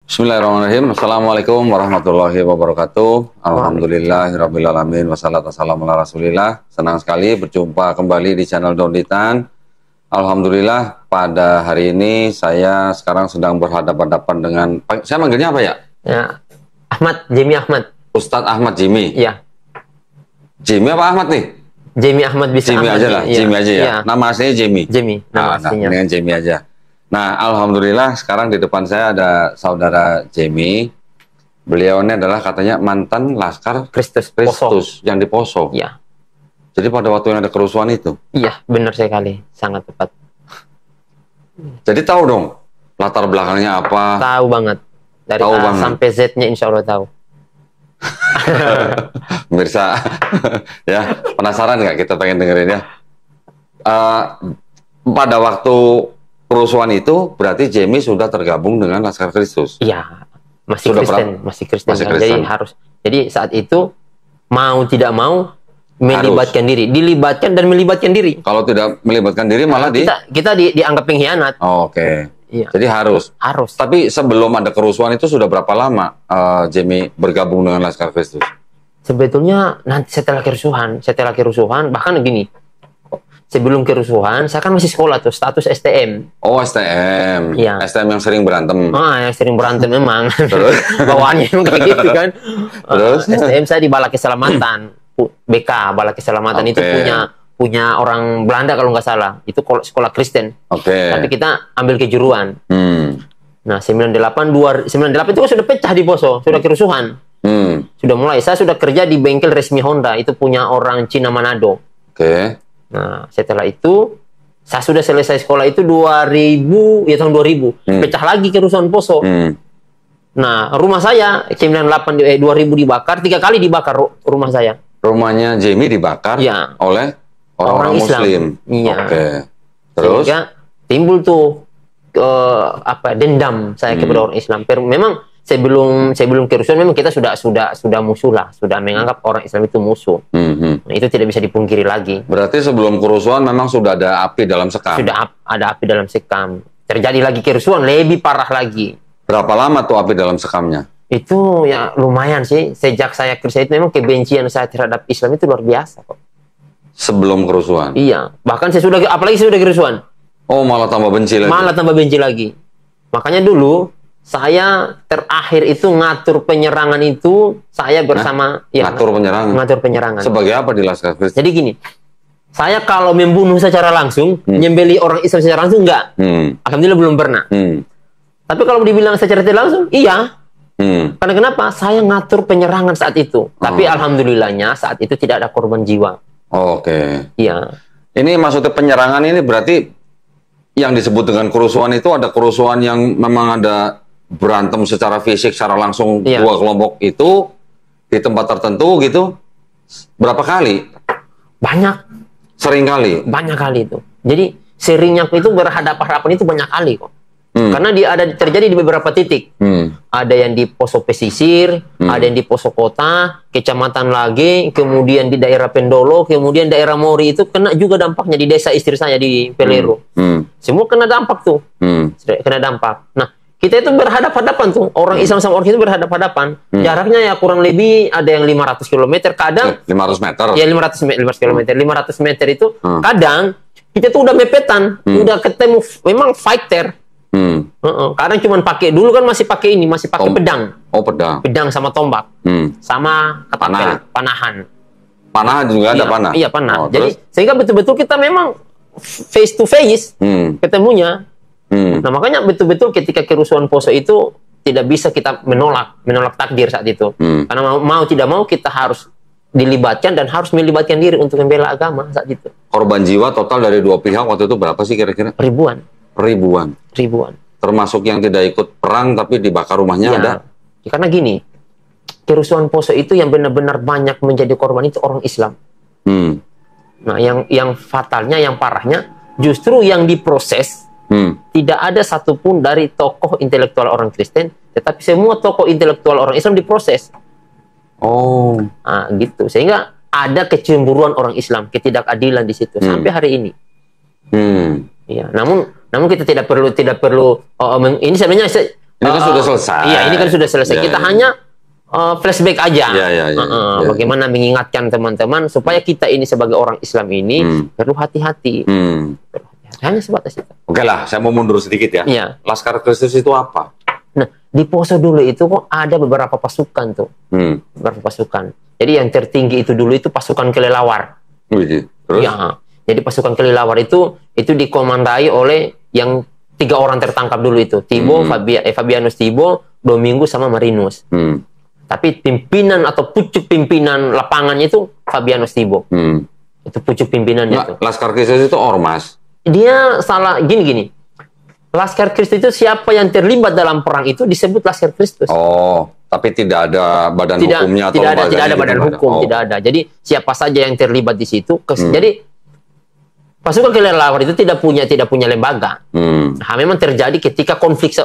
Bismillahirrahmanirrahim. Assalamualaikum warahmatullahi wabarakatuh. Alhamdulillahirrabbilalamin. Wassalatu wassalamu ala rasulillah. Senang sekali berjumpa kembali di channel Daunitan. Alhamdulillah pada hari ini saya sekarang sedang berhadapan-hadapan dengan, saya manggilnya apa ya? Ya, Ahmad, Jimmy Ahmad. Ustadz Ahmad Jimmy. Iya. Jimmy apa Ahmad nih? Jimmy Ahmad bisa. Jimmy Ahmad, aja lah, ya. Jimmy aja ya. Ya. Nama aslinya Jimmy. Jimmy, nama aslinya. Dengan Jimmy aja. Nah, alhamdulillah sekarang di depan saya ada saudara Jimmy. Beliau ini adalah katanya mantan laskar Kristus yang di Poso. Iya. Jadi pada waktu yang ada kerusuhan itu. Iya, benar sekali, sangat tepat. Jadi tahu dong latar belakangnya apa? Tahu banget. Dari Tahu A banget. sampai Z-nya insya Allah tahu. Pemirsa, ya penasaran nggak? Kita pengen dengerin ya. Pada waktu kerusuhan itu berarti Jimmy sudah tergabung dengan Laskar Kristus. Iya, masih Sudah Kristen, masih Kristen. Masih Kan? Jadi Kristen. harus. Jadi saat itu mau tidak mau melibatkan diri, dilibatkan dan melibatkan diri. Kalau tidak melibatkan diri malah Kita dianggap pengkhianat. Oh, oke. Iya. Jadi harus. Harus. Tapi sebelum ada kerusuhan itu sudah berapa lama Jimmy bergabung dengan Laskar Kristus? Sebetulnya nanti setelah kerusuhan bahkan gini. Sebelum kerusuhan, saya kan masih sekolah tuh, status STM. Oh, STM. Iya. STM yang sering berantem. Yang sering berantem memang. Terus? Bawaannya memang kayak gitu kan. Terus? STM saya di Bala Keselamatan. BK, Bala Keselamatan itu Oke. punya orang Belanda kalau nggak salah. Itu sekolah Kristen. Oke. Tapi kita ambil kejuruan. Nah, 98 itu kan sudah pecah di Poso, sudah kerusuhan. Sudah mulai. Saya sudah kerja di bengkel resmi Honda, itu punya orang Cina Manado. Oke. Nah, setelah itu saya sudah selesai sekolah itu 2000, ya tahun 2000. Pecah lagi kerusuhan Poso. Nah, rumah saya 2000 dibakar, 3 kali dibakar rumah saya. Rumahnya Jimmy dibakar Iya. oleh orang-orang Islam. Muslim. Iya. Oke. Terus? Sehingga timbul tuh dendam saya kepada orang Islam. Memang sebelum kerusuhan memang kita sudah musuh lah, sudah menganggap orang Islam itu musuh. Nah, itu tidak bisa dipungkiri lagi. Berarti sebelum kerusuhan memang sudah ada api dalam sekam. Sudah ada api dalam sekam. Terjadi lagi kerusuhan lebih parah lagi. Berapa lama tuh api dalam sekamnya? Itu ya lumayan sih. Sejak saya Kristen itu memang kebencian saya terhadap Islam itu luar biasa kok. Sebelum kerusuhan? Iya. Bahkan apalagi saya sudah kerusuhan. Oh, malah tambah benci lagi? Malah tambah benci lagi. Makanya dulu saya terakhir itu ngatur penyerangan itu saya bersama ngatur penyerangan? Ngatur penyerangan. Sebagai apa di Laskar Kristus? Jadi gini, saya kalau membunuh secara langsung, nyembeli orang Islam secara langsung enggak. Alhamdulillah belum pernah. Tapi kalau dibilang secara tidak langsung, iya. Karena kenapa? Saya ngatur penyerangan saat itu. Tapi alhamdulillahnya saat itu tidak ada korban jiwa. Oke. Iya. Ini maksudnya penyerangan ini berarti yang disebut dengan kerusuhan itu ada kerusuhan yang memang ada berantem secara fisik, secara langsung dua kelompok itu di tempat tertentu gitu. Berapa kali? Banyak. Sering kali? Banyak kali itu. Jadi seringnya itu berhadapan-hadapan itu banyak kali kok. Karena terjadi di beberapa titik. Ada yang di Poso Pesisir, ada yang di Poso Kota, Kecamatan Lage, kemudian di daerah Pendolo, kemudian daerah Mori itu kena juga dampaknya di desa istri saya di Pelero. Semua kena dampak tuh. Kena dampak. Nah, kita itu berhadapan-hadapan tuh. Orang Islam sama orang itu berhadapan-hadapan. Jaraknya ya kurang lebih ada yang 500 km, kadang 500 meter. Ya 500 km. 500 meter itu kadang kita tuh udah mepetan, udah ketemu memang fighter. Kadang cuma pakai, dulu kan masih pakai pedang. Oh, pedang. Pedang sama tombak. Sama ketapel, panahan. Panah juga ada panah? Iya, panah. Oh, jadi terus? sehingga betul-betul kita memang face to face ketemunya. Nah, makanya betul-betul ketika kerusuhan Poso itu tidak bisa kita menolak takdir saat itu. Karena mau tidak mau kita harus dilibatkan dan harus melibatkan diri untuk membela agama saat itu. Korban jiwa total dari dua pihak waktu itu berapa sih kira-kira? Ribuan. Termasuk yang tidak ikut perang tapi dibakar rumahnya ada? Ya, karena gini, kerusuhan Poso itu yang benar-benar banyak menjadi korban itu orang Islam. Nah, yang fatalnya, yang parahnya, justru yang diproses tidak ada satupun dari tokoh intelektual orang Kristen, tetapi semua tokoh intelektual orang Islam diproses. Oh. Nah, gitu. Sehingga ada kecemburuan orang Islam, ketidakadilan di situ sampai hari ini. Ya, namun kita tidak perlu ini sebenarnya Ini kan sudah selesai. Iya, ini kan sudah selesai. Ya, Kita ya. hanya flashback aja. Ya. Bagaimana mengingatkan teman-teman supaya kita ini sebagai orang Islam ini perlu hati-hati. Hanya sebatas itu. Oke lah, saya mau mundur sedikit ya. Iya. Laskar Kristus itu apa? Nah, di Poso dulu itu kok ada beberapa pasukan tuh. Beberapa pasukan. Jadi yang tertinggi itu dulu itu pasukan kelelawar. Terus? Ya. Jadi pasukan kelelawar itu dikomandai oleh yang 3 orang tertangkap dulu itu. Tibo, Fabianus Tibo, Domingo sama Marinus. Tapi pimpinan atau pucuk pimpinan lapangannya itu Fabianus Tibo. Itu pucuk pimpinannya itu. Laskar Kristus itu ormas. Dia salah gini. Laskar Kristus itu siapa yang terlibat dalam perang itu disebut Laskar Kristus. Oh, tapi tidak ada badan hukumnya atau tidak ada badan hukum, tidak ada. Jadi siapa saja yang terlibat di situ. Jadi pasukan kelelawar itu tidak punya lembaga. Nah, memang terjadi ketika konflik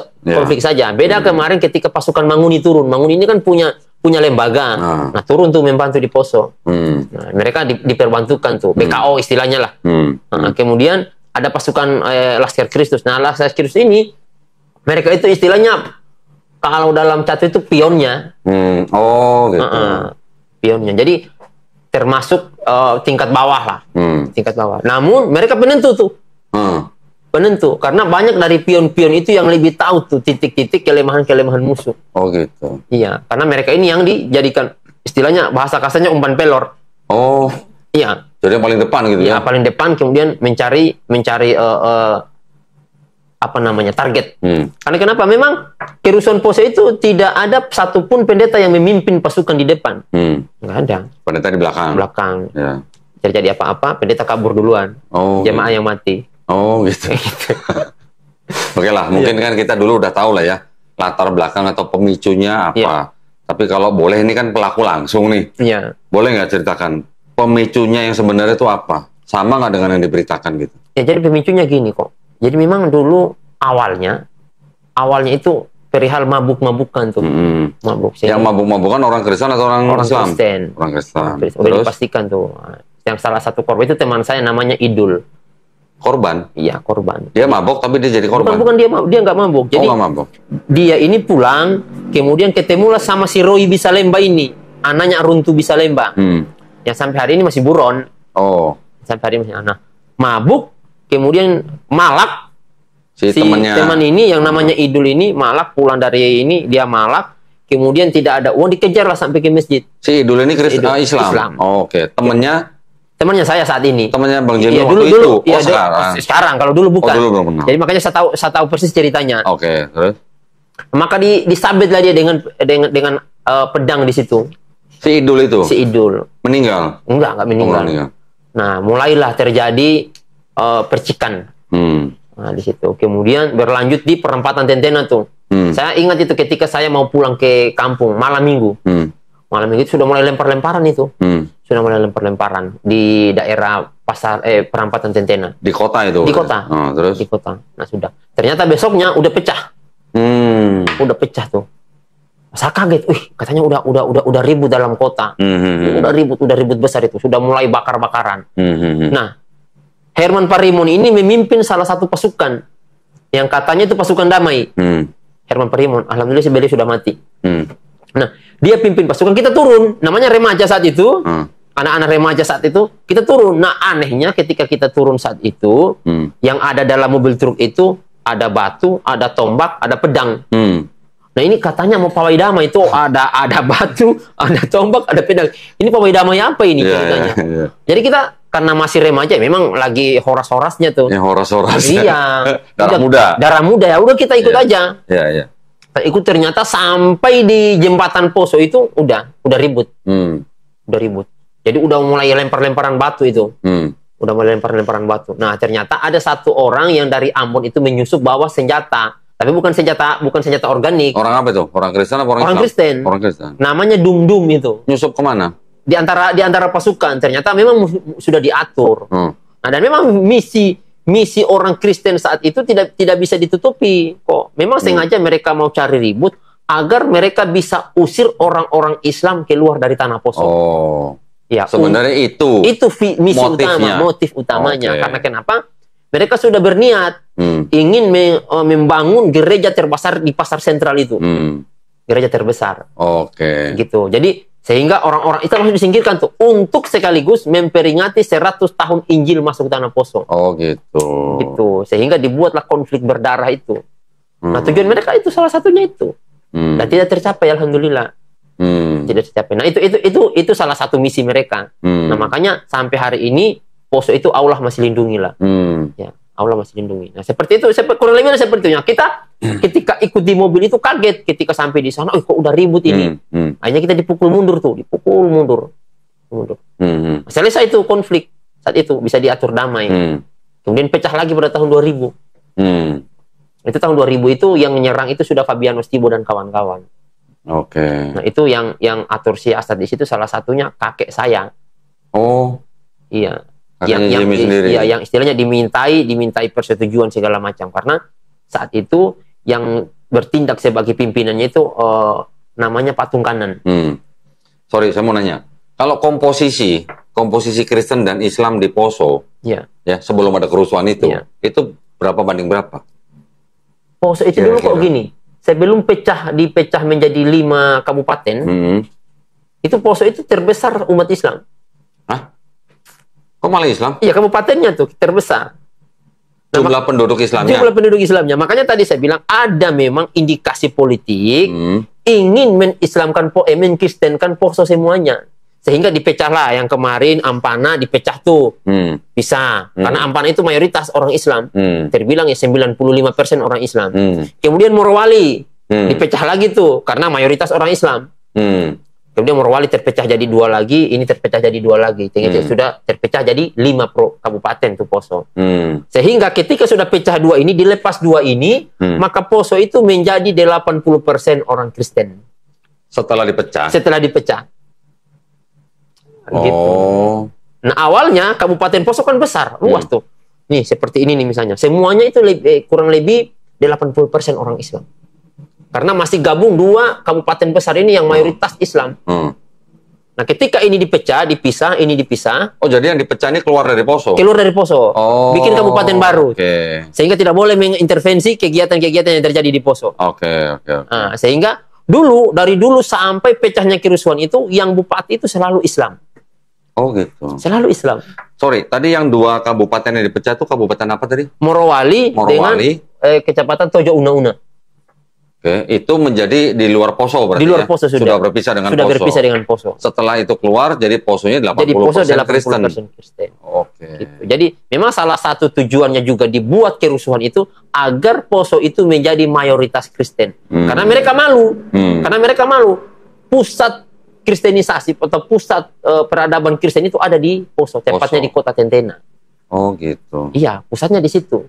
saja. Beda kemarin ketika pasukan Manguni turun. Manguni ini kan punya lembaga. Nah, turun tuh membantu di Poso. Nah, mereka diperbantukan tuh. BKO istilahnya lah. Nah, kemudian ada pasukan Laskar Kristus. Nah, Laskar Kristus ini mereka itu istilahnya kalau dalam cat itu pionnya. Oh, gitu. Pionnya. Jadi termasuk tingkat bawah lah. Tingkat bawah. Namun mereka penentu tuh. Penentu. Karena banyak dari pion-pion itu yang lebih tahu tuh titik-titik kelemahan-kelemahan musuh. Oh, gitu. Iya. Karena mereka ini yang dijadikan istilahnya bahasa kasarnya umpan pelor. Oh. Iya. Jadi yang paling depan gitu ya? Ya, paling depan kemudian mencari apa namanya target. Karena kenapa? Memang kerusuhan Poso itu tidak ada satupun pendeta yang memimpin pasukan di depan. Nggak ada. Pendeta di belakang. Belakang. Ya. Terjadi apa-apa, pendeta kabur duluan. Oh. Jemaah yang mati. Oh, gitu. Oke lah, mungkin kan kita dulu udah tahu lah ya latar belakang atau pemicunya apa. Iya. Tapi kalau boleh ini kan pelaku langsung nih. Iya. Boleh nggak ceritakan pemicunya yang sebenarnya itu apa? Sama nggak dengan yang diberitakan gitu? Ya, jadi pemicunya gini kok. Jadi memang dulu awalnya itu perihal mabuk-mabukan tuh. Mabuk. Yang mabuk-mabukan orang Kristen atau orang Islam? Kristen. Orang Kristen. Udah dipastikan tuh. Yang salah satu korban itu teman saya namanya Idul. Korban? Iya, korban. Dia mabuk tapi dia jadi korban? Bukan dia nggak mabuk. Jadi nggak mabuk. Dia ini pulang, kemudian ketemulah sama si Roy Bisalemba ini. Anaknya Runtu Bisalemba. Yang sampai hari ini masih buron. Oh. Sampai hari ini masih anak. Mabuk, kemudian malak. Si teman ini yang namanya Idul ini malak, pulang dari ini, dia malak. Kemudian tidak ada uang, dikejarlah sampai ke masjid. Si Idul ini Islam? Oh, oke. Temannya saya saat ini. Temannya Bang Jeno ya, waktu dulu, itu? Ya, sekarang? Kalau dulu bukan. Oh, dulu belum kenal. Jadi makanya saya tahu persis ceritanya. Oke, terus? Maka disabitlah dia dengan pedang di situ. Si Idul itu? Si Idul. Meninggal? Enggak meninggal. Nah, mulailah terjadi percikan. Nah, di situ. Kemudian berlanjut di perempatan Tentena tuh. Saya ingat itu ketika saya mau pulang ke kampung malam minggu. Malam minggu itu sudah mulai lempar-lemparan itu. Sudah mulai lempar-lemparan di daerah perempatan Tentena. Di kota itu? Di kota. Oh, terus? Di kota. Nah, sudah. Ternyata besoknya udah pecah. Udah pecah tuh. Saya kaget, katanya udah ribut dalam kota. Udah ribut besar itu, sudah mulai bakar-bakaran. Nah, Herman Parimon ini memimpin salah satu pasukan yang katanya itu pasukan damai. Herman Parimon, alhamdulillah beliau sudah mati. Nah, dia pimpin pasukan, kita turun, namanya remaja saat itu. Anak-anak remaja saat itu, kita turun. Nah, anehnya ketika kita turun saat itu, yang ada dalam mobil truk itu ada batu, ada tombak, ada pedang. Nah, ini katanya mau pawai damai itu ada batu, ada tombak, ada pedang. Ini pawai damai apa ini ceritanya? Jadi kita karena masih remaja, memang lagi horas-horasnya tuh. Horas-horas. Iya. Darah muda ya. Udah kita ikut aja. Iya. Kita ikut, ternyata sampai di jembatan Poso itu udah ribut. Udah ribut. Jadi udah mulai lempar-lemparan batu itu. Udah mulai lempar-lemparan batu. Nah, ternyata ada satu orang yang dari Ambon itu menyusup bawa senjata. Tapi bukan senjata organik. Orang apa itu? Orang Kristen apa orang Islam? Kristen. Orang Kristen. Namanya Dum-Dum itu. Nyusup kemana? Di antara pasukan. Ternyata memang sudah diatur. Nah, dan memang misi orang Kristen saat itu tidak bisa ditutupi. Kok memang sengaja mereka mau cari ribut agar mereka bisa usir orang-orang Islam keluar dari tanah Poso. Oh. Ya, sebenarnya itu motif utamanya. Karena kenapa? Mereka sudah berniat ingin membangun gereja terbesar di pasar sentral itu. Gereja terbesar. Oke. Gitu. Jadi sehingga orang-orang Islam harus disingkirkan tuh untuk sekaligus memperingati 100 tahun Injil masuk tanah Poso. Oh gitu. Gitu. Sehingga dibuatlah konflik berdarah itu. Nah, tujuan mereka itu salah satunya itu. Dan tidak tercapai, alhamdulillah. Tidak tercapai. Nah, itu salah satu misi mereka. Nah, makanya sampai hari ini Poso itu Allah masih lindungi lah. Ya, Allah masih lindungi. Nah, seperti itu, kurang lebih seperti itu. Kita ketika ikut di mobil itu kaget ketika sampai di sana, kok udah ribut ini. Akhirnya kita dipukul mundur tuh, dipukul mundur. Selesai itu konflik. Saat itu bisa diatur damai. Kemudian pecah lagi pada tahun 2000. Itu tahun 2000 itu yang menyerang itu sudah Fabiano Stibo dan kawan-kawan. Oke. Nah, itu yang atur si Asad di situ salah satunya kakek saya. Oh. Iya. Yang yang istilahnya dimintai persetujuan segala macam, karena saat itu yang bertindak sebagai pimpinannya itu namanya Patung Kanan. Sorry, saya mau nanya. Kalau komposisi Kristen dan Islam di Poso, ya sebelum ada kerusuhan itu berapa banding berapa? Poso itu dulu kok gini, sebelum dipecah menjadi 5 kabupaten, itu Poso itu terbesar umat Islam. Hah? Kok malah Islam? Iya, kabupatennya tuh terbesar. Jumlah penduduk Islamnya? Jumlah penduduk Islamnya. Makanya tadi saya bilang ada memang indikasi politik ingin mengkristenkan Poso semuanya. Sehingga dipecahlah yang kemarin Ampana dipecah tuh. Bisa. Karena Ampana itu mayoritas orang Islam. Terbilang ya 95% orang Islam. Kemudian Morowali dipecah lagi tuh karena mayoritas orang Islam. Kemudian Morowali terpecah jadi 2 lagi, ini terpecah jadi 2 lagi. Sudah terpecah jadi 5 kabupaten tuh Poso. Sehingga ketika sudah pecah 2 ini, dilepas 2 ini, maka Poso itu menjadi 80% orang Kristen. Setelah dipecah? Setelah dipecah. Gitu. Nah, awalnya Kabupaten Poso kan besar, luas tuh. Nih, seperti ini nih misalnya. Semuanya itu kurang lebih 80% orang Islam. Karena masih gabung 2 kabupaten besar ini yang mayoritas Islam. Nah, ketika ini dipisah, ini dipisah. Oh, jadi yang dipecah ini keluar dari Poso? Keluar dari Poso. Bikin kabupaten baru. Sehingga tidak boleh mengintervensi kegiatan-kegiatan yang terjadi di Poso. Nah, sehingga dari dulu sampai pecahnya kerusuhan itu, yang bupati itu selalu Islam. Oh, gitu. Selalu Islam. Sorry, tadi yang 2 kabupaten yang dipecah itu kabupaten apa tadi? Morowali. Dengan Kecamatan Tojo Una-Una. Oke, itu menjadi di luar Poso berarti. Di luar Poso sudah berpisah dengan Poso. Sudah berpisah dengan Poso. Setelah itu keluar, jadi Posonya 80% jadi Poso 80% Kristen. Oke. Gitu. Jadi memang salah satu tujuannya juga dibuat kerusuhan itu agar Poso itu menjadi mayoritas Kristen. Karena mereka malu. Karena mereka malu. Pusat kristenisasi atau pusat peradaban Kristen itu ada di Poso, tepatnya di kota Tentena. Oh gitu. Iya, pusatnya di situ.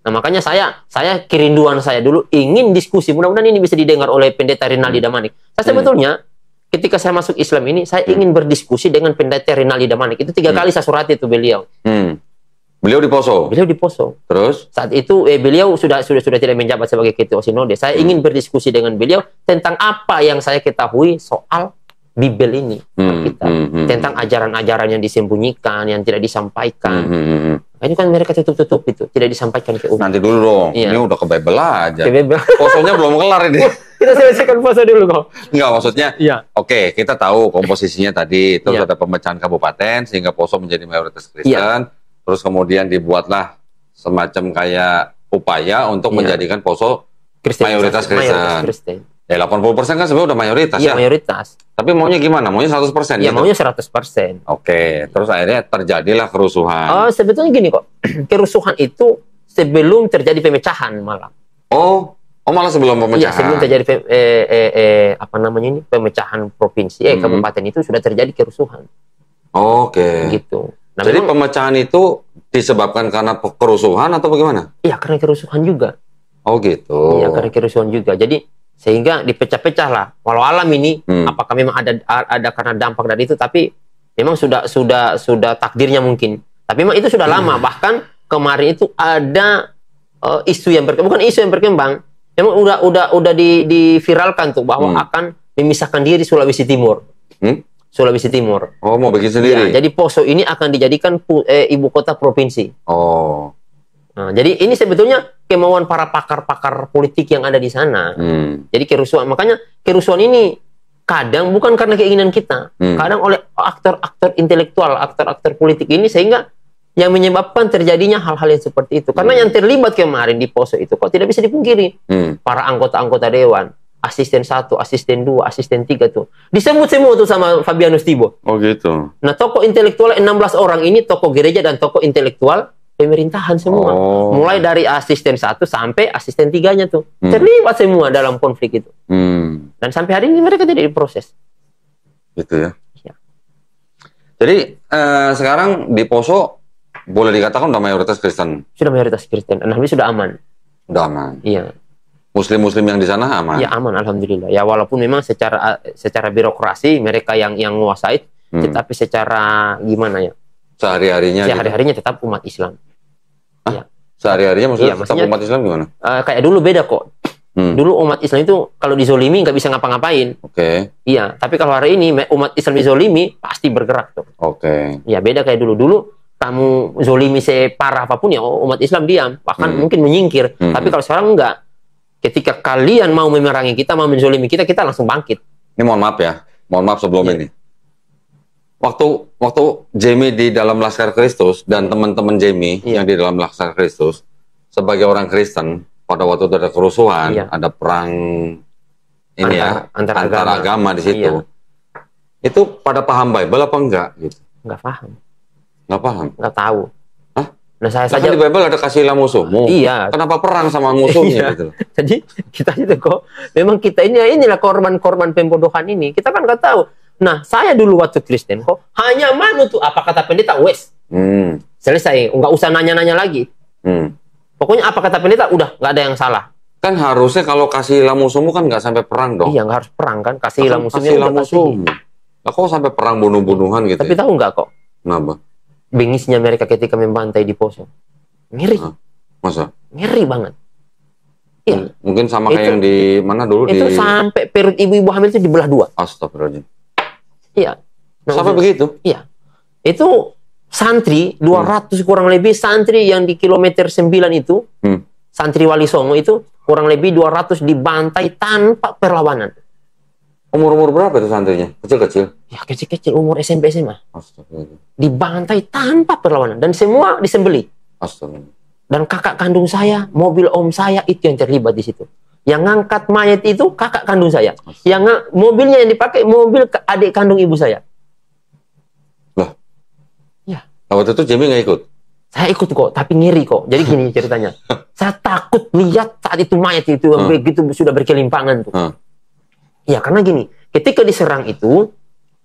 Nah, makanya saya kerinduan saya dulu ingin diskusi, mudah-mudahan ini bisa didengar oleh Pendeta Rinaldi Damanik. Saya sebetulnya ketika saya masuk Islam ini, saya ingin berdiskusi dengan Pendeta Rinaldi Damanik. Itu 3 kali saya surati itu beliau. Beliau di Poso? Beliau di Poso. Terus? Saat itu beliau sudah tidak menjabat sebagai ketua sinode. Saya ingin berdiskusi dengan beliau tentang apa yang saya ketahui soal Bibel ini. Tentang ajaran-ajaran yang disembunyikan, yang tidak disampaikan. Ini kan mereka tutup-tutup itu, tidak disampaikan ke umat. Nanti dulu dong, ini udah ke Bible aja. Posonya belum kelar ini. Kita selesaikan Poso dulu kok. Enggak, maksudnya, oke, kita tahu komposisinya tadi, terus ada pemecahan kabupaten, sehingga Poso menjadi mayoritas Kristen, terus kemudian dibuatlah semacam kayak upaya untuk menjadikan Poso mayoritas Kristen. Ya 80% kan sebenarnya udah mayoritas ya? Iya, mayoritas. Tapi maunya gimana? Maunya 100%? Iya, maunya 100%. Oke, terus akhirnya terjadilah kerusuhan. Sebetulnya gini kok, kerusuhan itu sebelum terjadi pemecahan malah. Oh malah sebelum pemecahan? Iya, sebelum terjadi pemecahan provinsi, kabupaten itu sudah terjadi kerusuhan. Oke. Gitu. Nah, jadi pemecahan itu disebabkan karena kerusuhan atau bagaimana? Iya, karena kerusuhan juga. Oh gitu. Iya, karena kerusuhan juga. Jadi sehingga dipecah-pecah lah. Walau alam ini, apakah memang ada karena dampak dari itu, tapi memang sudah takdirnya mungkin. Tapi memang itu sudah lama. Bahkan kemarin itu ada isu yang berkembang, bukan isu yang berkembang, memang udah diviralkan tuh bahwa akan memisahkan diri Sulawesi Timur. Sulawesi Timur. Oh, mau bikin sendiri? Ya, jadi Poso ini akan dijadikan ibu kota provinsi. Oh. Nah, jadi ini sebetulnya kemauan para pakar-pakar politik yang ada di sana. Jadi kerusuhan, makanya kerusuhan ini kadang bukan karena keinginan kita, kadang oleh aktor-aktor intelektual, aktor-aktor politik ini, sehingga yang menyebabkan terjadinya hal-hal yang seperti itu. Karena yang terlibat kemarin di Poso itu kok tidak bisa dipungkiri. Para anggota-anggota dewan, asisten 1, asisten 2, asisten 3 tuh disebut semua tuh sama Fabianus Tibo. Oh gitu. Nah, tokoh intelektual 16 orang ini tokoh gereja dan tokoh intelektual pemerintahan semua. Mulai dari asisten 1 sampai asisten 3-nya tuh. Terlibat semua dalam konflik itu. Dan sampai hari ini mereka tidak diproses. Gitu ya. Jadi sekarang di Poso boleh dikatakan udah mayoritas Kristen. Sudah mayoritas Kristen. Alhamdulillah sudah aman. Udah aman. Iya. Muslim-muslim yang di sana aman. Iya, aman alhamdulillah. Ya walaupun memang secara birokrasi mereka yang menguasai, tetapi secara gimana ya? Sehari-harinya tetap umat Islam. Ya. Sehari-harinya maksudnya tetap umat Islam gimana? Kayak dulu beda kok. Dulu umat Islam itu kalau dizolimi nggak bisa ngapa-ngapain. Oke. Iya, tapi kalau hari ini umat Islam dizolimi pasti bergerak tuh. Oke. Ya beda kayak dulu. Dulu kamu zolimi separah apapun ya umat Islam diam, bahkan mungkin menyingkir. Tapi kalau sekarang enggak. Ketika kalian mau memerangi kita, mau menzolimi kita, kita langsung bangkit. Ini mohon maaf sebelum ini. Waktu Jamie di dalam Laskar Kristus dan teman-teman Jamie yang di dalam Laskar Kristus sebagai orang Kristen, pada waktu itu ada kerusuhan, ada perang ini antara agama di situ. Itu pada paham Bible apa enggak gitu? Enggak paham. Enggak paham? Enggak tahu. Hah? Nah, saya saja di Bible ada kasihilah musuhmu. Iya. Kenapa perang sama musuhnya gitu? Jadi kita itu kok memang kita inilah korban-korban pembodohan ini. Kita kan nggak tahu. Nah, saya dulu waktu Kristen kok hanya manu tuh apa kata pendeta wes. Selesai, nggak usah nanya-nanya lagi. Pokoknya apa kata pendeta udah nggak ada yang salah. Kan harusnya kalau kasihilah musuhmu kan nggak sampai perang dong. Iya, nggak harus perang kan, kasihilah musuhnya. Kasihilah musuhmu. Nah, kok sampai perang bunuh-bunuhan gitu? Tapi tahu nggak kok? Kenapa? Bengisnya mereka ketika membantai di Poso. Ngeri. Masa? Ngeri banget. Iya. Mungkin sama kayak yang di mana dulu itu sampai perut ibu-ibu hamil itu dibelah 2. Astagfirullahaladzim. Iya. Nah, sampai begitu? Iya. Itu santri 200 kurang lebih santri yang di kilometer 9 itu, santri Wali Songo itu kurang lebih 200 dibantai tanpa perlawanan. Umur berapa itu santrinya? Kecil-kecil? Ya kecil-kecil, umur SMP SMA. Astagfirullah. Dibantai tanpa perlawanan dan semua disembelih. Astagfirullah. Dan kakak kandung saya, mobil om saya itu yang terlibat di situ. Yang ngangkat mayat itu kakak kandung saya. Yang mobilnya yang dipakai mobil adik kandung ibu saya. Lah. Ya. Waktu itu Jamie nggak ikut? Saya ikut kok, tapi ngiri kok. Jadi gini ceritanya. Saya takut lihat saat itu mayat itu begitu sudah berkelimpangan tuh. Ya karena gini, ketika diserang itu,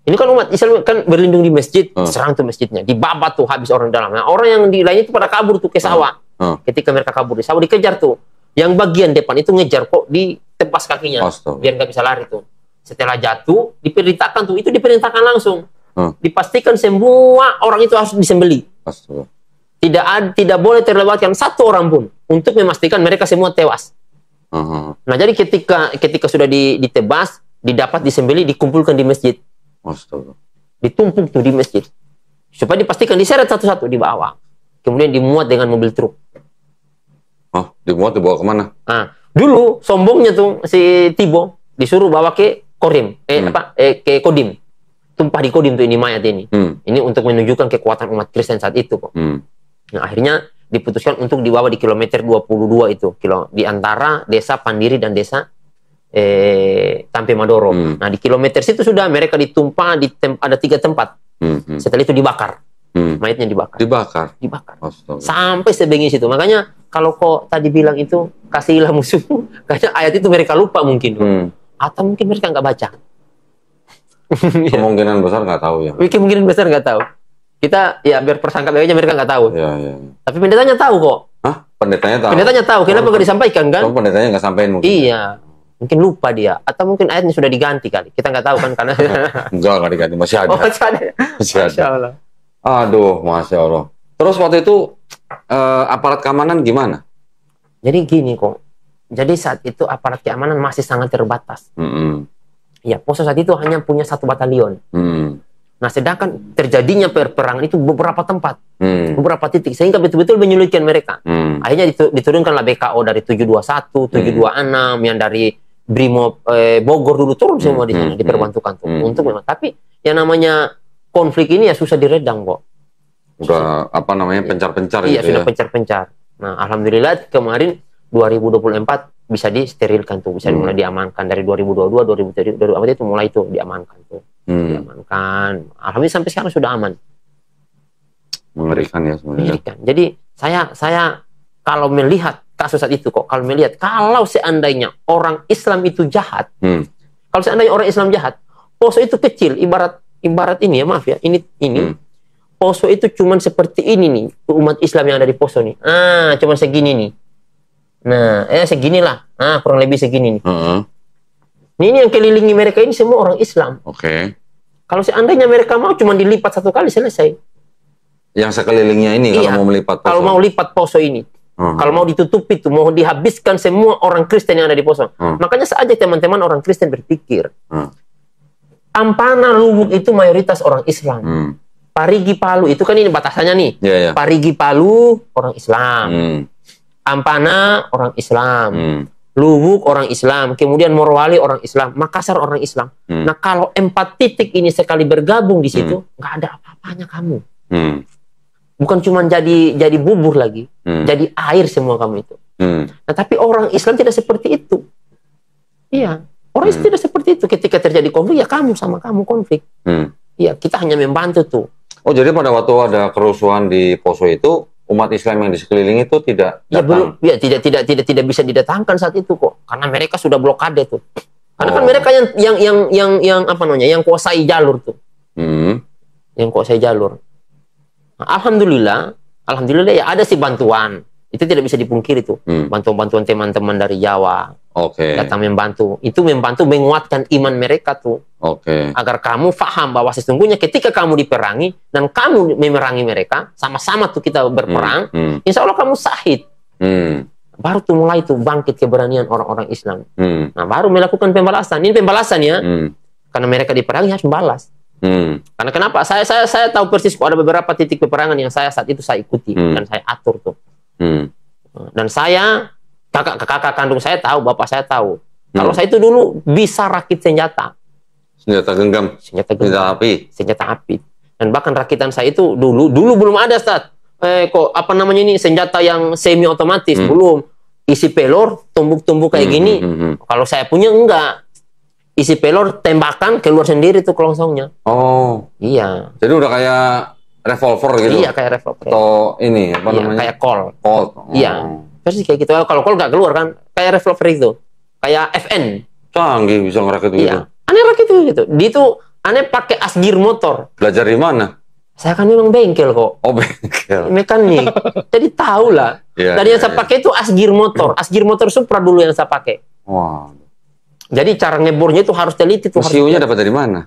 ini kan umat Islam kan berlindung di masjid, serang tuh masjidnya, dibabat tuh habis orang dalam. Nah, orang yang di lainnya itu pada kabur tuh ke sawah. Ketika mereka kabur di sawah dikejar tuh. Yang bagian depan itu ngejar kok ditebas kakinya, biar nggak bisa lari tuh. Setelah jatuh, diperintahkan tuh, itu diperintahkan langsung. Dipastikan semua orang itu harus disembelih. Tidak boleh terlewatkan satu orang pun untuk memastikan mereka semua tewas. Nah, jadi ketika sudah ditebas, didapat disembelih, dikumpulkan di masjid. Ditumpuk tuh di masjid. Supaya dipastikan diseret satu-satu di bawah. Kemudian dimuat dengan mobil truk. Dimuat dibawa kemana? Nah, dulu sombongnya tuh si Tibo disuruh bawa ke Kodim, ke Kodim. Tumpah di Kodim tuh ini mayat ini. Ini untuk menunjukkan kekuatan umat Kristen saat itu kok. Nah, akhirnya diputuskan untuk dibawa di kilometer 22 itu, di antara desa Pandiri dan desa Tampe Madoro. Nah, di kilometer situ sudah mereka ditumpah ada 3 tempat. Setelah itu dibakar. Mayatnya dibakar. Sampai sebengis itu. Makanya kalau kok tadi bilang itu kasihilah musuhmu, kayaknya ayat itu mereka lupa mungkin. Atau mungkin mereka nggak baca. Kemungkinan besar nggak tahu ya. Kemungkinan besar nggak tahu. Kita ya biar persangka aja mereka nggak tahu. Ya. Tapi pendetanya tahu kok. Hah? Pendetanya tahu? Pendetanya tahu. Kenapa nggak disampaikan kan? Pendetanya nggak sampaikan mungkin. Iya. Mungkin lupa dia. Atau mungkin ayatnya sudah diganti kali. Kita nggak tahu kan karena. Nggak diganti. Masih ada. Masih ada. Masya Allah. Aduh, Masya Allah. Terus waktu itu aparat keamanan gimana? Jadi gini kok. Jadi saat itu aparat keamanan masih sangat terbatas. Ya, Poso saat itu hanya punya 1 batalion. Nah, Nah, sedangkan terjadinya peperangan itu beberapa tempat, beberapa titik, sehingga betul-betul menyulitkan mereka. Akhirnya diturunkanlah BKO dari 721, 726, yang dari Brimob Bogor dulu turun semua di sana, diperbantukan tuh. Untuk memang, tapi yang namanya konflik ini ya susah diredam kok. Udah apa namanya pencar-pencar iya, gitu sudah ya. pencar-pencar. Nah, alhamdulillah kemarin 2024 bisa disterilkan tuh, bisa mulai diamankan dari 2022, 2023 itu mulai tuh diamankan tuh. Diamankan. Alhamdulillah sampai sekarang sudah aman. Mengerikan ya sebenarnya. Mengerikan. Jadi saya kalau melihat kasus saat itu kok, kalau seandainya orang Islam itu jahat, kalau seandainya orang Islam jahat, Poso itu kecil, ibarat ini ya, maaf ya, ini Poso itu cuman seperti ini nih, umat Islam yang ada di Poso nih. Cuman segini nih. Nah, seginilah. Kurang lebih segini nih. Ini yang kelilingi mereka ini semua orang Islam. Oke. Kalau seandainya mereka mau cuma dilipat satu kali selesai. Yang sekelilingnya ini kalau mau melipat Poso. Kalau mau lipat Poso ini. Kalau mau ditutupi itu, mau dihabiskan semua orang Kristen yang ada di Poso. Makanya saja teman-teman orang Kristen berpikir. Ampana, Lubuk itu mayoritas orang Islam. Parigi, Palu itu kan ini batasannya nih. Parigi, Palu orang Islam. Ampana orang Islam. Lubuk orang Islam, kemudian Morowali orang Islam, Makassar orang Islam. Nah, kalau 4 titik ini sekali bergabung di situ, nggak ada apa-apanya kamu. Bukan cuma jadi bubur lagi, jadi air semua kamu itu. Nah, tapi orang Islam tidak seperti itu. Iya, orang Islam tidak seperti itu. Ketika terjadi konflik, ya kamu sama kamu konflik. Iya, kita hanya membantu tuh. Oh, jadi pada waktu ada kerusuhan di Poso itu, umat Islam yang di sekeliling itu tidak datang? Tidak bisa didatangkan saat itu kok, karena mereka sudah blokade tuh. Karena kan mereka yang apa namanya, yang kuasai jalur tuh, yang kuasai jalur. Nah, alhamdulillah ya ada sih bantuan, itu tidak bisa dipungkiri tuh, bantuan teman-teman dari Jawa. Datang membantu, itu membantu menguatkan iman mereka tuh. Agar kamu paham bahwa sesungguhnya ketika kamu diperangi dan kamu memerangi mereka, sama-sama tuh kita berperang, insya Allah kamu sahid. Baru tuh mulai tuh bangkit keberanian orang-orang Islam. Nah, baru melakukan pembalasan. Ini pembalasan ya, karena mereka diperangi harus membalas. Karena kenapa? Saya tahu persis kok ada beberapa titik peperangan yang saat itu saya ikuti dan saya atur tuh. Dan saya kakak kandung saya tahu, bapak saya tahu. Kalau saya itu dulu bisa rakit senjata genggam, senjata api. Dan bahkan rakitan saya itu dulu belum ada senjata yang semi otomatis, belum. Isi pelor, tumbuk-tumbuk kayak gini. Kalau saya punya enggak. Isi pelor, tembakan keluar sendiri tuh kelongsongnya. Oh. Iya. Jadi udah kayak revolver gitu. Iya, kayak revolver. Atau ini apa namanya? Kayak Colt. Iya. Persis kayak gitu. Kalau Colt nggak keluar kan, kayak revolver itu. Kayak FN. Canggih bisa ngerakit gitu. Iya. Aneh rakit itu gitu. Dia tuh aneh pakai asgir motor. Belajar di mana? Saya kan memang bengkel kok. Oh, bengkel. Mekanik. Jadi tahu lah. Dan yang saya pakai itu asgir motor. Asgir motor Supra dulu yang saya pakai. Wah. Jadi cara ngebornya itu harus teliti tuh. Mesiunya dapat dari mana?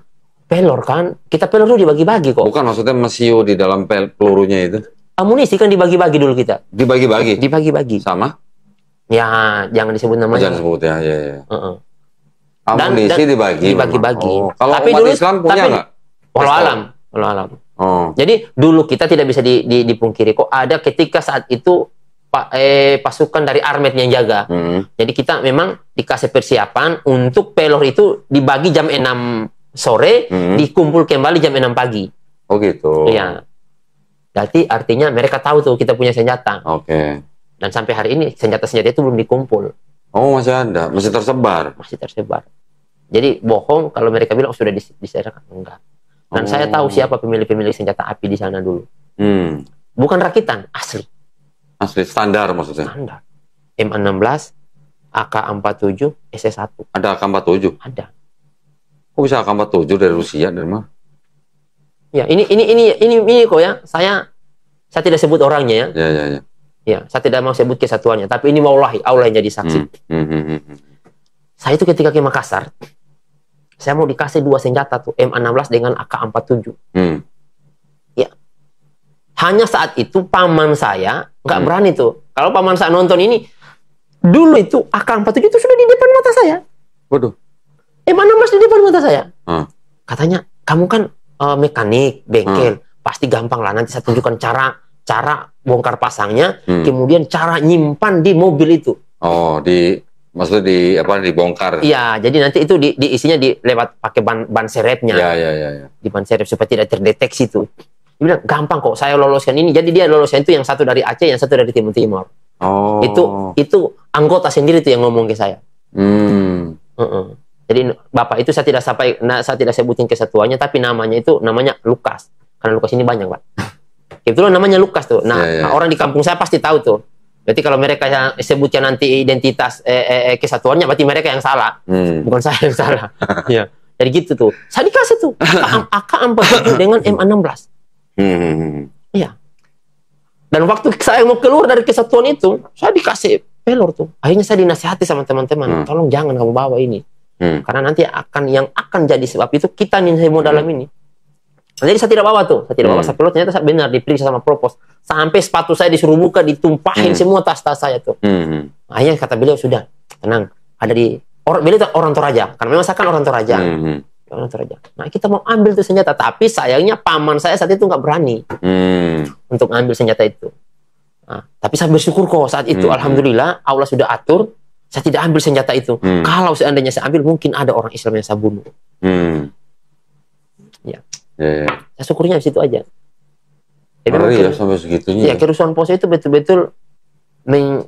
Pelor kan. Kita pelor tuh dibagi-bagi kok. Bukan, maksudnya mesiu di dalam pelurunya itu. Amunisi kan dibagi-bagi dulu kita. Dibagi-bagi? Dibagi-bagi. Sama? Ya, jangan disebut namanya. Jangan sebut ya. Amunisi dibagi. Dibagi-bagi. Kalau tapi umat dulu, Islam punya nggak? Walau alam. Jadi dulu kita tidak bisa dipungkiri kok ada ketika saat itu pasukan dari Armet yang jaga. Jadi kita memang dikasih persiapan untuk pelor itu dibagi jam 6 sore, dikumpul kembali jam 6 pagi. Oh gitu. Iya. Berarti artinya mereka tahu tuh kita punya senjata. Dan sampai hari ini senjata-senjata itu belum dikumpul. Oh, masih ada, masih tersebar. Masih tersebar. Jadi bohong kalau mereka bilang sudah diserahkan, enggak. Dan saya tahu siapa pemilik senjata api di sana dulu. Bukan rakitan, asli. Asli standar maksudnya. Standar. M16, AK-47, SS1. Ada AK-47? Ada. Kok bisa AK-47 dari Rusia, dari mana? Ya, ini kok ya. Saya tidak sebut orangnya ya. Ya, saya tidak mau sebut kesatuannya, tapi ini wallahi Allah yang jadi saksi. Saya itu ketika ke Makassar, saya mau dikasih 2 senjata tuh, M16 dengan AK-47. Ya. Hanya saat itu paman saya nggak berani tuh. Kalau paman saya nonton ini, dulu itu AK-47 itu sudah di depan mata saya. Waduh. M16 di depan mata saya. Katanya, kamu kan mekanik, bengkel, pasti gampang lah. Nanti saya tunjukkan cara bongkar pasangnya, kemudian cara nyimpan di mobil itu. Oh, maksudnya dibongkar. Iya, jadi nanti itu diisinya lewat pakai ban serepnya. Iya. Di ban serep supaya tidak terdeteksi itu. Dia bilang, gampang kok, saya loloskan ini. Jadi dia loloskan itu yang satu dari Aceh, yang satu dari Timur Timur. Oh. Itu anggota sendiri tuh yang ngomong ke saya. Jadi bapak itu saya tidak sebutin kesatuannya, tapi namanya Lukas. Karena Lukas ini banyak, Pak. Kebetulan namanya Lukas tuh. Nah, orang di kampung saya pasti tahu tuh. Berarti kalau mereka yang sebutnya nanti identitas kesatuannya, berarti mereka yang salah. Bukan saya yang salah. Iya. Jadi gitu tuh. Saya dikasih tuh AK-47 dengan M16. Iya. Dan waktu saya mau keluar dari kesatuan itu, saya dikasih pelor tuh. Akhirnya saya dinasihati sama teman-teman, tolong jangan kamu bawa ini. Karena nanti yang akan jadi sebab itu kita nih semua dalam ini. Nah, jadi saya tidak bawa tuh. Saya tidak bawa sapilot. Ternyata saya benar diperiksa sama propos. Sampai sepatu saya disuruh buka, ditumpahin semua tas-tas saya tuh. Akhirnya kata beliau, sudah, tenang. Ada beliau orang Toraja. Karena memang saya kan orang Toraja. Orang Toraja. Nah, kita mau ambil tuh senjata. Tapi sayangnya paman saya saat itu nggak berani untuk ambil senjata itu. Nah, tapi saya bersyukur kok saat itu. Alhamdulillah, Allah sudah atur. Saya tidak ambil senjata itu. Kalau seandainya saya ambil, mungkin ada orang Islam yang saya bunuh. Ya. Saya syukurnya di situ aja. Jadi sampai segitunya. Ya, kerusuhan Poso itu betul-betul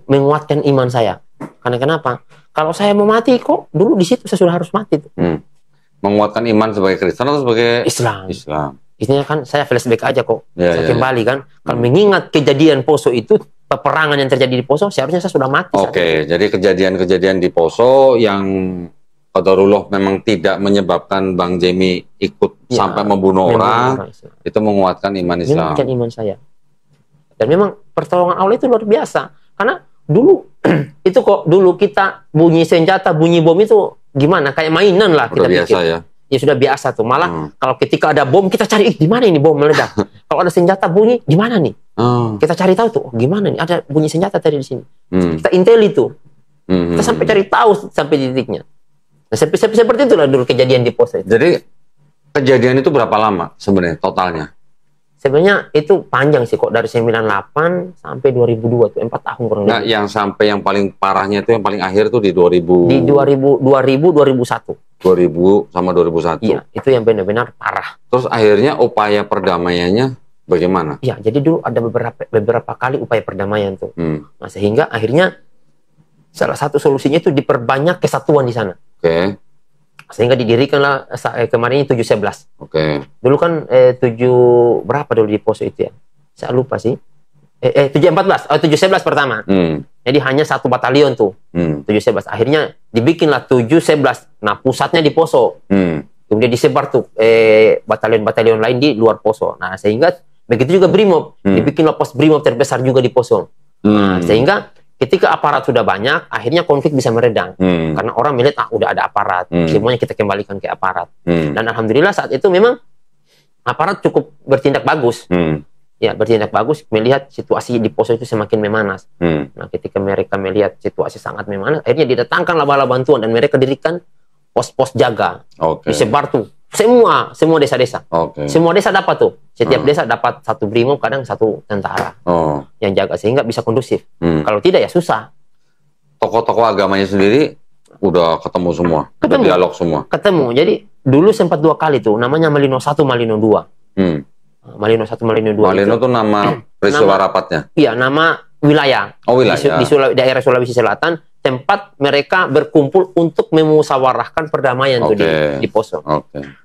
menguatkan iman saya. Karena kenapa? Kalau saya mau mati kok, dulu di situ saya sudah harus mati tuh. Menguatkan iman sebagai Kristen atau sebagai Islam? Istilahnya kan saya flashback aja kok. Saya kembali kan. Kalau mengingat kejadian Poso itu, peperangan yang terjadi di Poso, seharusnya saya sudah mati. Oke, jadi kejadian-kejadian di Poso yang qadarullah memang tidak menyebabkan Bang Jemi ikut sampai membunuh orang, itu menguatkan iman Islam. Menguatkan iman saya. Dan memang pertolongan Allah itu luar biasa. Karena dulu itu kok dulu kita bunyi senjata, bunyi bom itu gimana? Kayak mainan lah kita biasa pikir. Ya. Ya sudah biasa tuh. Malah kalau ketika ada bom kita cari, di mana ini bom meledak? Kalau ada senjata bunyi, gimana nih? Kita cari tahu tuh, gimana nih? Ada bunyi senjata tadi di sini. Kita intel itu. Kita sampai cari tahu sampai titiknya. Nah, seperti itulah dulu kejadian di Poso itu. Jadi kejadian itu berapa lama sebenarnya totalnya? Sebenarnya itu panjang sih kok, dari 98 sampai 2002 tuh 4 tahun kurang lebih. Nah, yang sampai yang paling parahnya itu yang paling akhir tuh di 2000. Di 2001. 2000 sama 2001. Iya, itu yang benar-benar parah. Terus akhirnya upaya perdamaiannya bagaimana? Iya, jadi dulu ada beberapa kali upaya perdamaian tuh. Nah, sehingga akhirnya salah satu solusinya itu diperbanyak kesatuan di sana. Oke. Sehingga didirikanlah kemarin 711. Oke. Dulu kan 7 berapa dulu di Poso itu ya? Saya lupa sih. 714, 711 pertama. Jadi hanya 1 batalion tuh. 711. Akhirnya dibikinlah 711. Nah, pusatnya di Poso. Kemudian disebar tuh batalion-batalion lain di luar Poso. Nah, sehingga begitu juga Brimob. Dibikinlah pos Brimob terbesar juga di Poso. Nah, sehingga ketika aparat sudah banyak, akhirnya konflik bisa meredam. Karena orang melihat, udah ada aparat. Semuanya kita kembalikan ke aparat. Dan alhamdulillah saat itu memang aparat cukup bertindak bagus. Ya, bertindak bagus, melihat situasi di Poso itu semakin memanas. Nah, ketika mereka melihat situasi sangat memanas, akhirnya didatangkanlah bala bantuan dan mereka dirikan pos-pos jaga. Disebar tuh. Semua desa-desa. Semua desa dapat tuh. Setiap desa dapat 1 Brimob, kadang 1 tentara yang jaga, sehingga bisa kondusif. Kalau tidak ya susah. Tokoh-tokoh agamanya sendiri udah ketemu semua, udah dialog semua. Ketemu. Jadi dulu sempat 2 kali tuh, namanya Malino 1, Malino 2. Malino 1, Malino 2. Malino itu nama peristiwa rapatnya? Iya, nama wilayah. Wilayah. Di daerah Sulawesi Selatan, tempat mereka berkumpul untuk memusyawarahkan perdamaian tuh di Poso.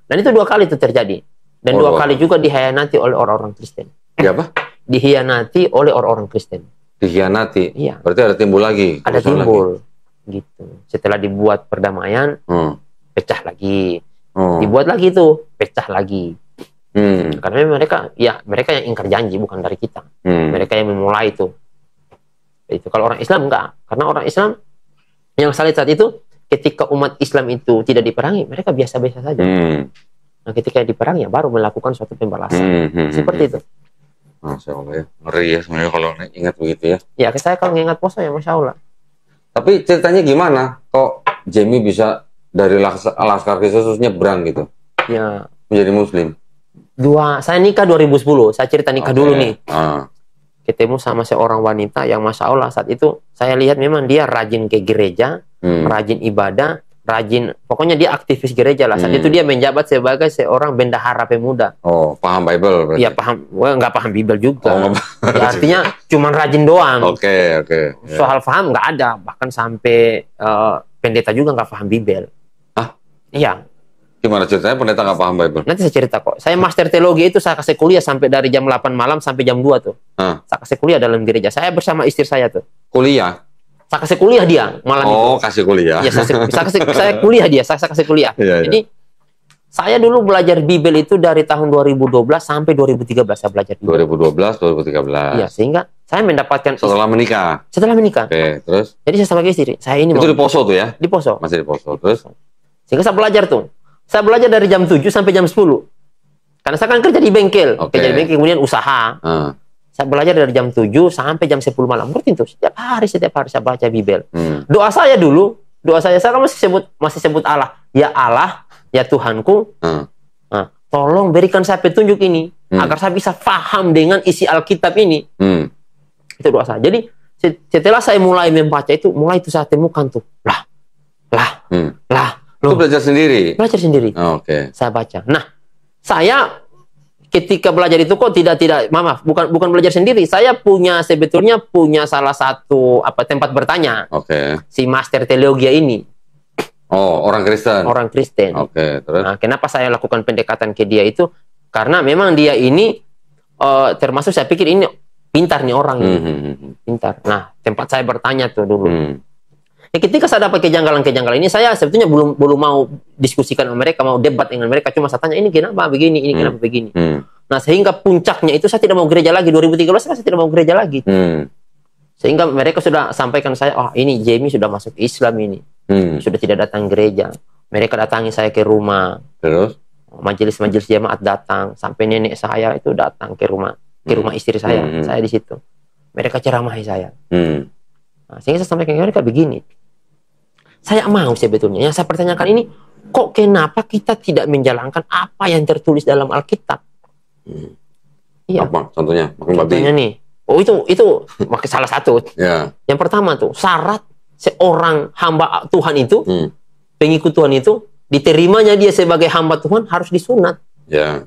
Dan itu 2 kali itu terjadi. Dan 2 kali juga dihianati oleh orang-orang Kristen. Apa? Dihianati oleh orang-orang Kristen. Dihianati? Iya. Berarti ada timbul lagi? Ada timbul. Gitu. Setelah dibuat perdamaian, pecah lagi. Dibuat lagi tuh, pecah lagi. Karena mereka yang ingkar janji, bukan dari kita. Mereka yang memulai itu. Itu kalau orang Islam enggak. Karena orang Islam yang saya lihat saat itu, ketika umat Islam itu tidak diperangi, mereka biasa-biasa saja. Nah, ketika diperangi, ya baru melakukan suatu pembalasan. Seperti itu. Masya Allah ya. Ngeri ya sebenarnya kalau ingat begitu ya. Ya, saya kalau ingat Poso ya Masya Allah. Tapi ceritanya gimana? Kok Jemi bisa dari Laskar Khusus nyebrang gitu? Ya. Menjadi Muslim? Saya nikah 2010. Saya cerita nikah dulu nih. Ah. Ketemu sama seorang wanita yang Masya Allah saat itu saya lihat memang dia rajin ke gereja, rajin ibadah, rajin, pokoknya dia aktivis gereja lah. Saat itu dia menjabat sebagai seorang bendahara pemuda. Oh, paham Bible? Iya paham, nggak paham Bible juga. Oh, ya, artinya cuman rajin doang. Oke. Soal paham nggak ada, bahkan sampai pendeta juga nggak paham Bible. Hah? Iya. Gimana ceritanya pendeta nggak paham Bible? Nanti saya cerita kok. Saya master teologi itu saya kasih kuliah sampai dari jam 8 malam sampai jam 2 tuh. Saya kasih kuliah dalam gereja. Saya bersama istri saya tuh. Kuliah? Saya kasih kuliah dia malam itu. Oh, kasih kuliah. Ya, saya kuliah dia. Saya kasih kuliah. Iya. Jadi saya dulu belajar Bible itu dari tahun 2012 sampai 2013 saya belajar Bible. 2012, 2013. Iya, sehingga saya mendapatkan setelah menikah. Setelah menikah. Oke, terus? Jadi saya sebagai istri, saya ini itu di Poso tuh ya? Di Poso. Masih di Poso. Terus? Sehingga saya belajar tuh. Saya belajar dari jam 7 sampai jam 10. Karena saya kan kerja di bengkel. Kerja di bengkel kemudian usaha. Saya belajar dari jam 7 sampai jam 10 malam. Ngerti tuh? Setiap hari saya baca Bible. Doa saya dulu, saya kan masih sebut Allah. Ya Allah, ya Tuhanku. Nah, tolong berikan saya petunjuk ini agar saya bisa paham dengan isi Alkitab ini. Itu doa saya. Jadi setelah saya mulai membaca itu, mulai itu saya temukan tuh. Itu belajar sendiri? Belajar sendiri. Oke. Saya baca. Nah, saya ketika belajar itu kok bukan belajar sendiri. Saya sebetulnya punya salah satu tempat bertanya. Si master teologi ini. Oh, orang Kristen. Orang Kristen. Oke, terus. Nah, kenapa saya lakukan pendekatan ke dia itu? Karena memang dia ini termasuk saya pikir ini pintar nih orang ini. Pintar. Nah, tempat saya bertanya tuh dulu. Ketika saya dapat kejanggalan-kejanggalan ini, saya sebetulnya belum mau diskusikan sama mereka, mau debat dengan mereka. Cuma saya tanya, ini kenapa begini, ini kenapa begini. Nah, sehingga puncaknya itu saya tidak mau gereja lagi. 2013 saya tidak mau gereja lagi. Sehingga mereka sudah sampaikan saya, oh ini Jamie sudah masuk Islam ini. Sudah tidak datang gereja. Mereka datangi saya ke rumah. Terus? Majelis-majelis jemaat datang. Sampai nenek saya itu datang ke rumah istri saya. Saya di situ. Mereka ceramahi saya. Nah, sehingga saya sampaikan ke mereka begini. Saya mau sebetulnya. Yang saya pertanyakan ini, kok kenapa kita tidak menjalankan apa yang tertulis dalam Alkitab? Iya. Apa? Contohnya? Contohnya nih. Oh itu salah satu. Yang pertama tuh, syarat seorang hamba Tuhan itu, pengikut Tuhan itu, diterimanya dia sebagai hamba Tuhan harus disunat. Iya,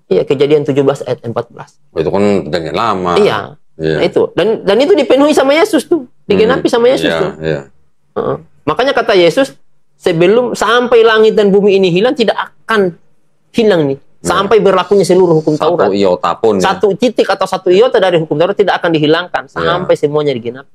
Kejadian 17 ayat 14. Itu kan perjanjian lama. Iya. Nah, itu. Dan itu dipenuhi sama Yesus tuh. Digenapi sama Yesus tuh. Makanya kata Yesus, sebelum sampai langit dan bumi ini hilang, tidak akan hilang nih. Sampai berlakunya seluruh hukum Taurat. Satu iota pun. Satu titik atau satu iota dari hukum Taurat tidak akan dihilangkan. Sampai semuanya digenapi.